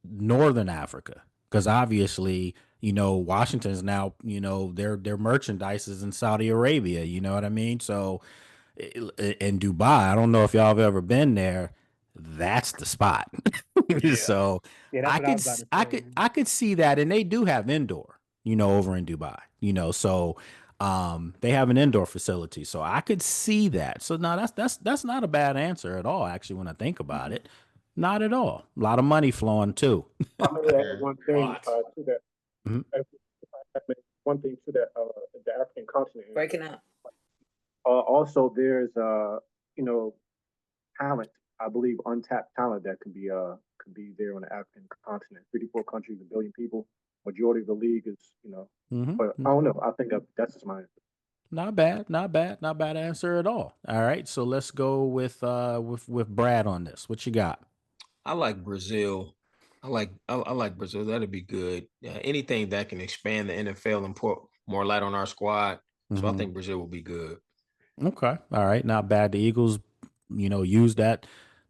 Northern Africa? Because obviously, Washington's now, their merchandise is in Saudi Arabia. You know what I mean? So in Dubai, I don't know if y'all have ever been there. That's the spot. So I could see that, and they do have indoor, over in Dubai. So they have an indoor facility, so I could see that. So no, that's not a bad answer at all. Actually, when I think about it, not at all. A lot of money flowing too. I'm gonna add one thing to that. Mhm. One thing to that, the African continent. Breaking up. Also, there's talent. I believe untapped talent that could be there on the African continent. 54 countries, 1 billion people. Majority of the league is, but I don't know. I think that's just my answer. Not bad answer at all. All right, so let's go with Brad on this. What you got? I like Brazil. I like Brazil. That'd be good. Anything that can expand the NFL and put more light on our squad. So I think Brazil will be good. Okay, all right, not bad. The Eagles, used that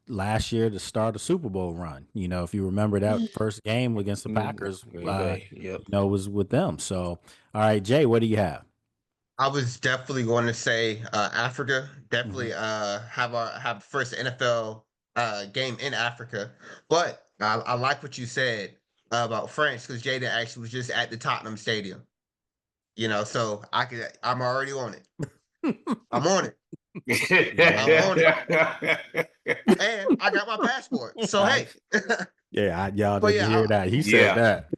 last year to start a Super Bowl run. If you remember that first game against the Packers, was with them. So, all right, Jay, what do you have? I was definitely going to say Africa. Definitely have first NFL game in Africa. But I like what you said about France, because Jaden actually was just at the Tottenham Stadium. So I'm already on it. I'm on it. I'm on it. And I got my passport. So hey. Y'all didn't hear that. He said that.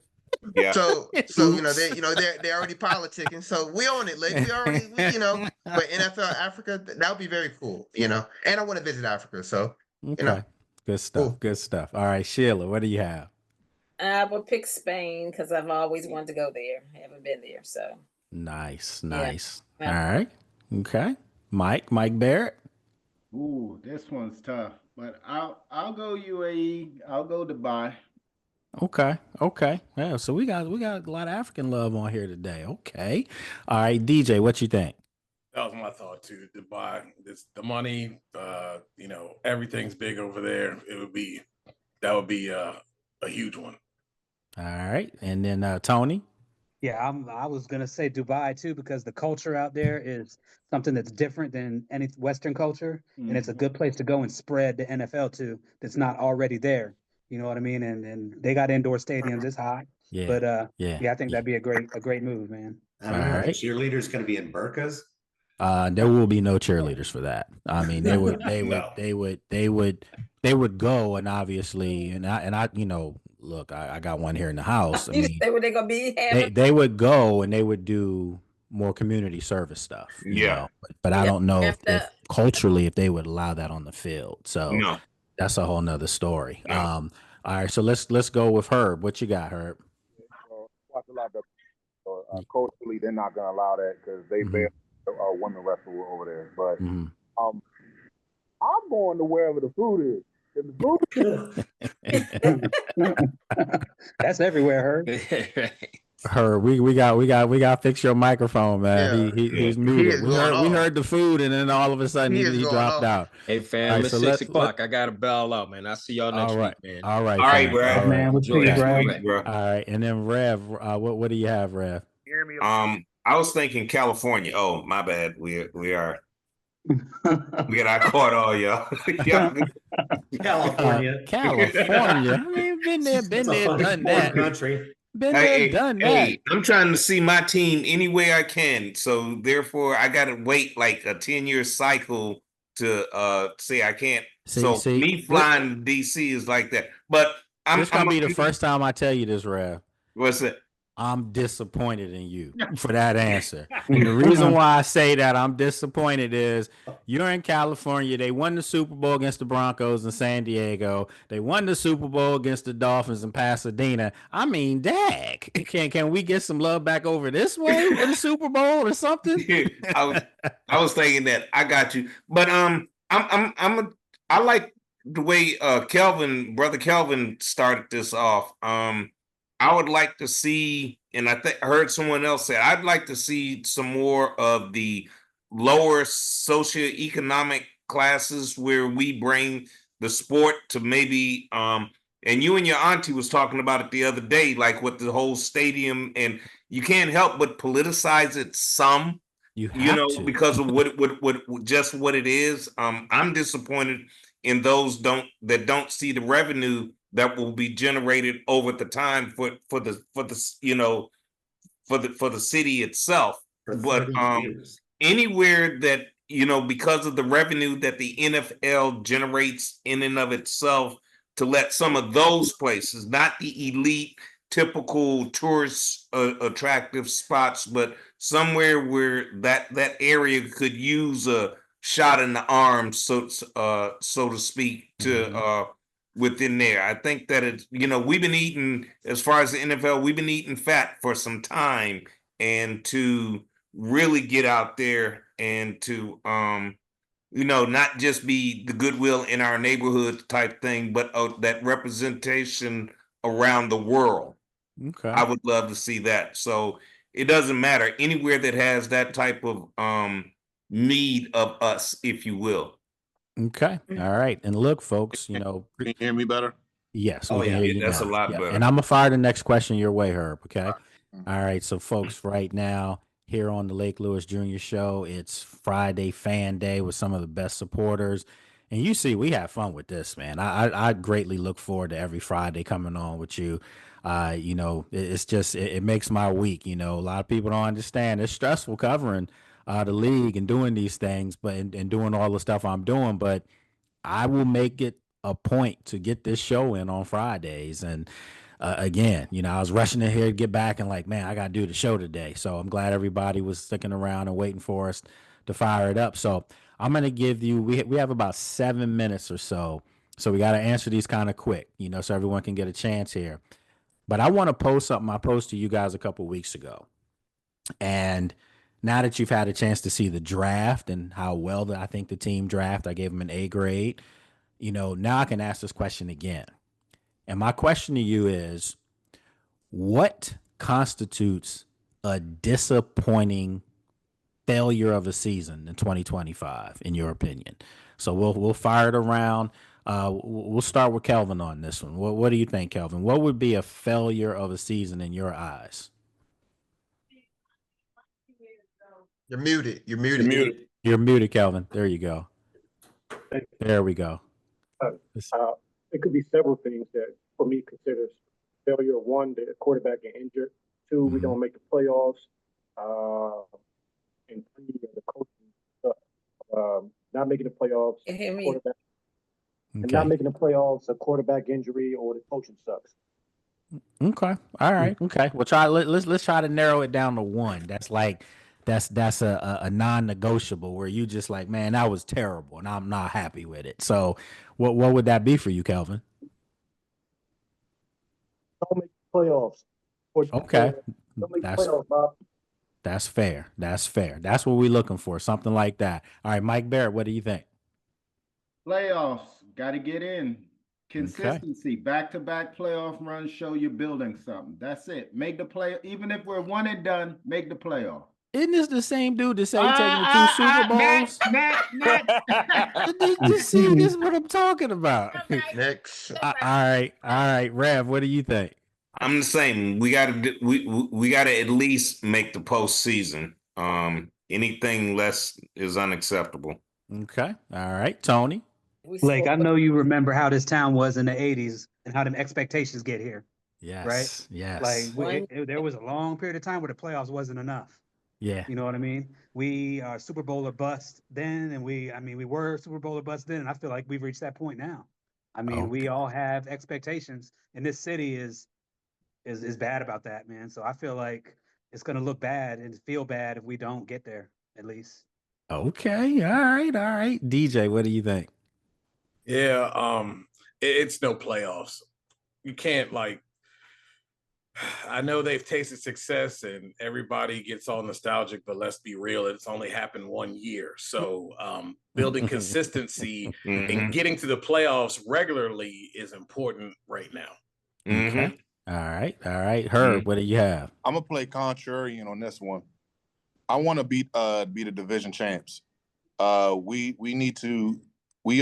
Yeah. So they're already politicking. So we own it, like we already but NFL Africa, that would be very cool, And I want to visit Africa. So okay. Good stuff. Cool. Good stuff. All right, Sheila, what do you have? I would pick Spain because I've always wanted to go there. I haven't been there, so nice. Yeah. All right. Okay. Mike Barrett. Ooh, this one's tough. But I'll go UAE. I'll go Dubai. Okay. Yeah, so we got a lot of African love on here today. Okay. All right, DJ, what you think? That was my thought too. Dubai, the money, everything's big over there. That would be a huge one. All right, and then Tony. Yeah, I was gonna say Dubai too, because the culture out there is something that's different than any Western culture, and it's a good place to go and spread the NFL to that's not already there. You know what I mean? And they got indoor stadiums. It's hot. Yeah. But I think that'd be a great move, man. All right. The cheerleaders going to be in burqas? There will be no cheerleaders for that. I mean, they would go, and obviously, and I look, I got one here in the house. I mean, were they gonna be? They would go and they would do more community service stuff. But I don't know if culturally if they would allow that on the field. So that's a whole nother story. All right, so let's go with Herb. What you got, Herb? Culturally, they're not gonna allow that because they ban women wrestle over there. But I'm going to wherever the food is. That's everywhere, Herb. Herb, we got to fix your microphone, man. Yeah. He's muted. We heard the food, and then all of a sudden he dropped out. Hey fam, it's 6 o'clock. I gotta bail out, man. I'll see y'all next week, man. All right, Brad. Man, we'll see you, Brad. All right, and then Rev, what do you have, Rev? I was thinking California. Oh, my bad. We are. We got caught all y'all. California. I mean, been there, done that. Country. Been there, done that. I'm trying to see my team any way I can. So therefore, I got to wait like a 10-year cycle to say I can't. Me flying to DC is like that. But this gonna be the first time I tell you this, Rev. What's it? I'm disappointed in you for that answer. And the reason why I say that I'm disappointed is you're in California. They won the Super Bowl against the Broncos in San Diego. They won the Super Bowl against the Dolphins in Pasadena. I mean, dag. Can we get some love back over this way for the Super Bowl or something? I was thinking that. I got you. But I like the way brother Kelvin started this off. I would like to see, and I heard someone else say, I'd like to see some more of the lower socioeconomic classes where we bring the sport to maybe, and you and your auntie was talking about it the other day, like with the whole stadium, and you can't help but politicize it some, you know, because of what just what it is. I'm disappointed in those that don't see the revenue that will be generated over the time for the city itself. But anywhere that because of the revenue that the NFL generates in and of itself, to let some of those places, not the elite typical tourist attractive spots, but somewhere where that area could use a shot in the arm, so to speak, to within there. I think that it's, we've been eating, as far as the NFL, we've been eating fat for some time, and to really get out there and to not just be the goodwill in our neighborhood type thing, but that representation around the world. Okay. I would love to see that. So it doesn't matter anywhere that has that type of need of us, if you will. Okay. All right. And look, folks, Can you hear me better? Yes. Oh, We can yeah. hear you That's now. a lot better. And I'm going to fire the next question your way, Herb. Okay. All right. So, folks, right now, here on the Lake Lewis Jr. Show, it's Friday Fan Day with some of the best supporters. And you see, we have fun with this, man. I greatly look forward to every Friday coming on with you. It's just, it makes my week. A lot of people don't understand. It's stressful covering the league and doing these things, but and doing all the stuff I'm doing. But I will make it a point to get this show in on Fridays. And again, I was rushing in here to get back and like, man, I got to do the show today. So I'm glad everybody was sticking around and waiting for us to fire it up. So I'm going to give you, we have about 7 minutes or so. So we got to answer these kind of quick, so everyone can get a chance here. But I want to post something I posted to you guys a couple weeks ago. And now that you've had a chance to see the draft and how well I think the team draft, I gave them an A grade. Now I can ask this question again. And my question to you is, what constitutes a disappointing failure of a season in 2025, in your opinion? So we'll fire it around. We'll start with Kelvin on this one. What do you think, Kelvin? What would be a failure of a season in your eyes? You're muted. You're muted. You're muted, Kelvin. There you go. There we go. It could be several things that, for me, considers failure. One, the quarterback get injured. Two, we don't make the playoffs. And three, the coaching, not making the playoffs. Quarterback, and not making the playoffs, a quarterback injury, or the coaching sucks. Okay. All right. Okay. Well, let's try to narrow it down to one. That's like that's a non-negotiable where you just like, man, that was terrible and I'm not happy with it. So what would that be for you, Kelvin? Don't make playoffs. Okay. Don't make playoffs, Bob. That's fair. That's fair. That's what we're looking for. Something like that. All right, Mike Barrett, what do you think? Playoffs. Got to get in. Consistency. Back-to-back playoff runs show you're building something. That's it. Make the play. Even if we're one and done, make the playoff. Isn't this the same dude that said taking the 2 Super Bowls? Just see, this is what I'm talking about. Next. All right, Rev, what do you think? I'm the same. We gotta at least make the postseason. Anything less is unacceptable. Okay. All right, Tony. Blake, I know you remember how this town was in the 80s and how them expectations get here. Yes. Right? Yes. Like there was a long period of time where the playoffs wasn't enough. Yeah. You know what I mean? We are Super Bowl or bust then, and we were Super Bowl or bust then, and I feel like we've reached that point now. I mean, we all have expectations, and this city is is bad about that, man. So I feel like it's going to look bad and feel bad if we don't get there, at least. Okay. All right. DJ, what do you think? Yeah, it's no playoffs. You can't I know they've tasted success and everybody gets all nostalgic, but let's be real, it's only happened 1 year. So building consistency and getting to the playoffs regularly is important right now. Okay. All right. Herb, what do you have? I'm gonna play contrarian on this one. I want to beat the division champs. We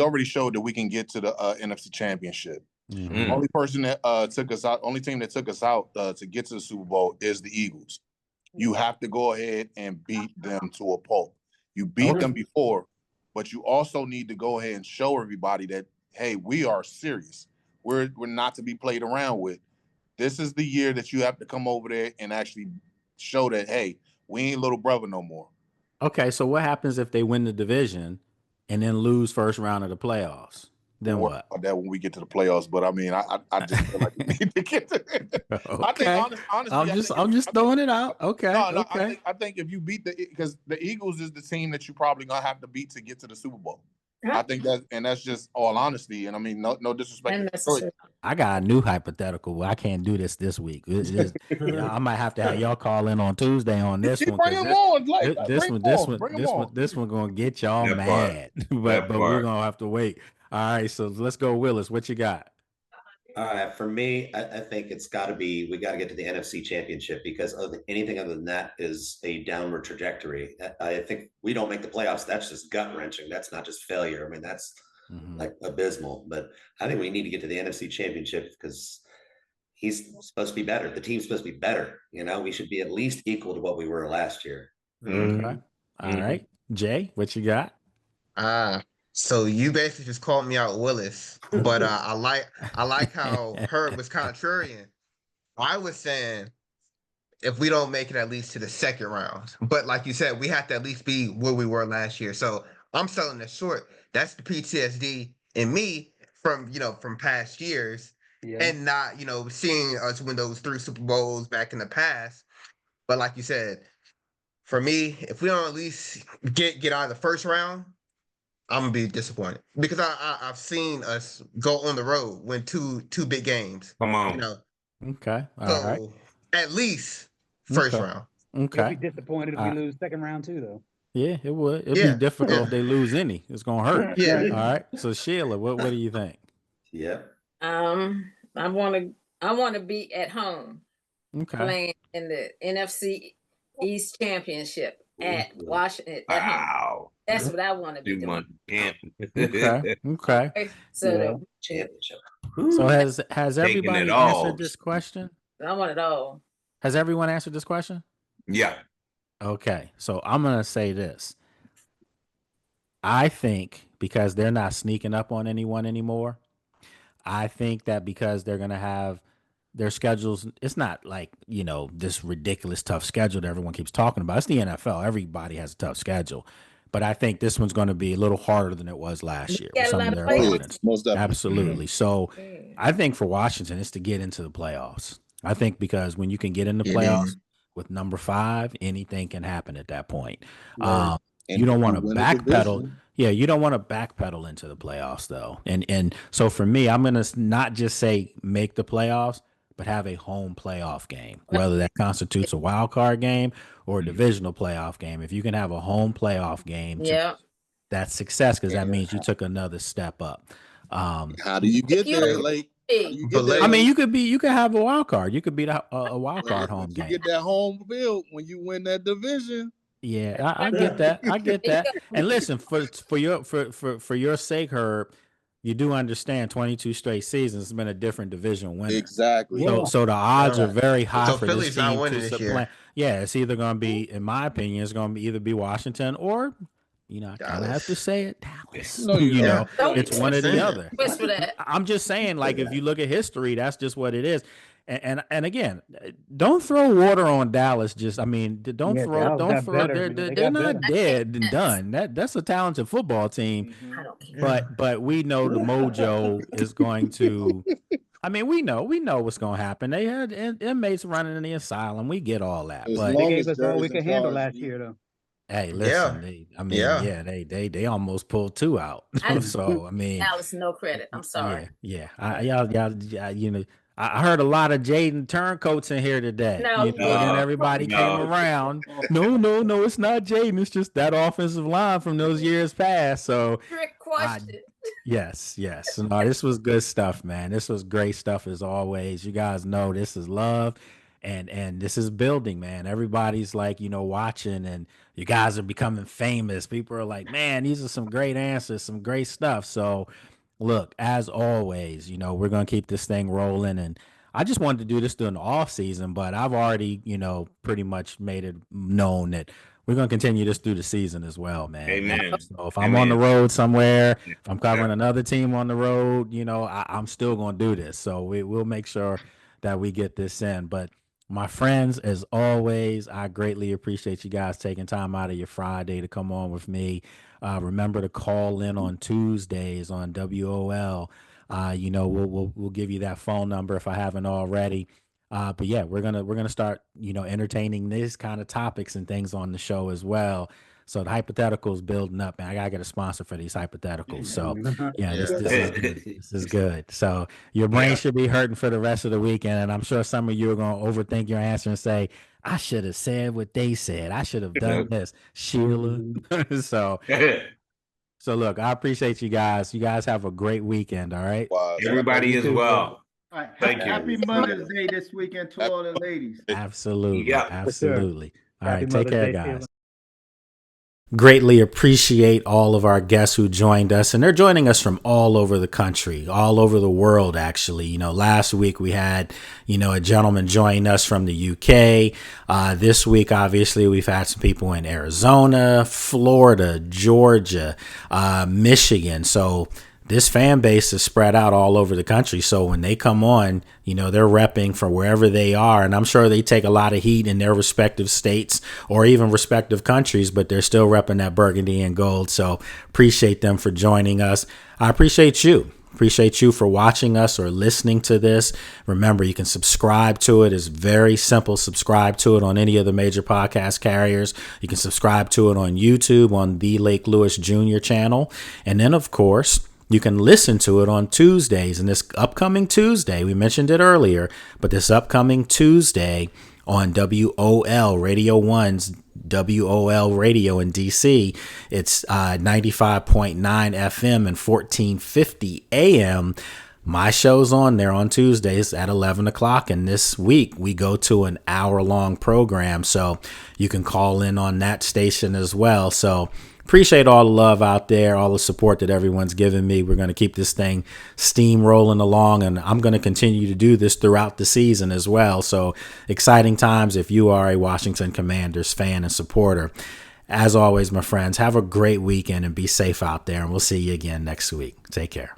already showed that we can get to the NFC Championship. Only person that took us out, only team that took us out to get to the Super Bowl is the Eagles. You have to go ahead and beat them to a pulp. You beat them before, but you also need to go ahead and show everybody that, hey, we are serious. We're not to be played around with. This is the year that you have to come over there and actually show that, hey, we ain't little brother no more. Okay, so what happens if they win the division and then lose first round of the playoffs? Then what? That when we get to the playoffs, but I mean, I just feel like we need to get to it. Okay. I think honestly, I'm just throwing it out. Okay. No, okay. I think if you beat because the Eagles is the team that you probably gonna have to beat to get to the Super Bowl. I think that's just all honesty, and I mean no disrespect. I got a new hypothetical. I can't do this week. I might have to have y'all call in on Tuesday on this one. This one gonna get y'all mad, but we're gonna have to wait. All right, so let's go, Willis. What you got? For me, I think we got to get to the NFC Championship because anything other than that is a downward trajectory. I think we don't make the playoffs. That's just gut wrenching. That's not just failure. I mean, that's like abysmal. But I think we need to get to the NFC Championship because he's supposed to be better. The team's supposed to be better. We should be at least equal to what we were last year. Okay. All right, Jay, what you got? So you basically just called me out, Willis, but I like how Herb was contrarian. I was saying if we don't make it at least to the second round, but like you said, we have to at least be where we were last year. So I'm selling it short. That's the PTSD in me from past years and not seeing us win those 3 Super Bowls back in the past. But like you said, for me, if we don't at least get out of the first round, I'm gonna be disappointed because I've seen us go on the road, win two big games. Come on. Okay. All right. At least first round. Okay. I'd be disappointed if we lose second round too, though. Yeah, it would. It'd be difficult if they lose any. It's gonna hurt. Yeah. All right. So Sheila, what do you think? Yeah. I want to be at home. Okay. Playing in the NFC East Championship at Washington at home. That's what I want to be doing. Okay. So championship. So has everybody answered this question? I want it all. Has everyone answered this question? Yeah. Okay. So I'm gonna say this. I think because they're not sneaking up on anyone anymore, I think that because they're gonna have their schedules, it's not like, this ridiculous tough schedule that everyone keeps talking about. It's the NFL. Everybody has a tough schedule. But I think this one's going to be a little harder than it was last year with some of their opponents. Most definitely. Absolutely. So I think for Washington, it's to get into the playoffs. I think because when you can get in the playoffs with number 5, anything can happen at that point. You don't want to backpedal. Yeah, you don't want to backpedal into the playoffs, though. And so for me, I'm going to not just say make the playoffs, but have a home playoff game, whether that constitutes a wild card game or a divisional playoff game. If you can have a home playoff game, that's success because that means you took another step up. How do you get there? I mean, you could have a wild card. You could beat a wild card home game. You get that home field when you win that division. Yeah, I get that. I get that. And listen, for your sake, Herb, you do understand 22 straight seasons has been a different division winner. Exactly. So the odds are very high for Philly's this team not winning this year. Yeah, it's either going to be, in my opinion, it's going to either be Washington or, I kind of have to say it, Dallas. It's one or the other. I'm just saying, if you look at history, that's just what it is. And again, don't throw water on Dallas. They're not dead and done. That's a talented football team. But we know the mojo is going to I mean, we know what's gonna happen. They had inmates running in the asylum. We get all that, As but They long gave as us all we Jerry's in could handle charge, last year, though. hey, Yeah. listen, Yeah. they almost pulled 2 out. So I mean, Alice, no credit. I'm sorry. yeah. Y'all, I heard a lot of Jaden turncoats in here today. No, Then everybody came no. around. No, it's not Jaden. It's just that offensive line from those years past. So trick question. yes. No, this was good stuff, man. This was great stuff as always. You guys know this is love and this is building, man. Everybody's like, watching and you guys are becoming famous. People are like, man, these are some great answers, some great stuff. So look, as always, we're gonna keep this thing rolling and I just wanted to do this during the off season, but I've already, pretty much made it known that we're going to continue this through the season as well, man. Amen. So if I'm on the road somewhere, if I'm covering another team on the road, I'm still going to do this. So we'll make sure that we get this in. But my friends, as always, I greatly appreciate you guys taking time out of your Friday to come on with me. Remember to call in on Tuesdays on WOL. We'll give you that phone number if I haven't already. But yeah, we're gonna start, entertaining these kind of topics and things on the show as well. So the hypotheticals building up, man. I gotta get a sponsor for these hypotheticals. So yeah, this is good. This is good. So your brain should be hurting for the rest of the weekend, and I'm sure some of you are gonna overthink your answer and say, "I should have said what they said. I should have done this, Sheila." So look, I appreciate you guys. You guys have a great weekend. All right. Everybody as well. All right. Thank you. Happy Mother's Day this weekend to all the ladies. Absolutely. Yeah. Absolutely. All Happy right. Take Mother's care, Day, guys. Sheila. Greatly appreciate all of our guests who joined us, and they're joining us from all over the country, all over the world, actually. Last week we had, a gentleman join us from the UK. This week, obviously, we've had some people in Arizona, Florida, Georgia, Michigan. So this fan base is spread out all over the country. So when they come on, they're repping for wherever they are. And I'm sure they take a lot of heat in their respective states or even respective countries, but they're still repping that burgundy and gold. So appreciate them for joining us. I appreciate you. Appreciate you for watching us or listening to this. Remember, you can subscribe to it. It's very simple. Subscribe to it on any of the major podcast carriers. You can subscribe to it on YouTube on the Lake Lewis Jr. channel. And then, of course, you can listen to it on Tuesdays. And this upcoming Tuesday, we mentioned it earlier, but this upcoming Tuesday on WOL, Radio 1's WOL Radio in DC, it's 95.9 FM and 1450 AM. My show's on there on Tuesdays at 11 o'clock. And this week we go to an hour-long program. So you can call in on that station as well. So appreciate all the love out there, all the support that everyone's given me. We're going to keep this thing steamrolling along, and I'm going to continue to do this throughout the season as well. So exciting times if you are a Washington Commanders fan and supporter. As always, my friends, have a great weekend and be safe out there, and we'll see you again next week. Take care.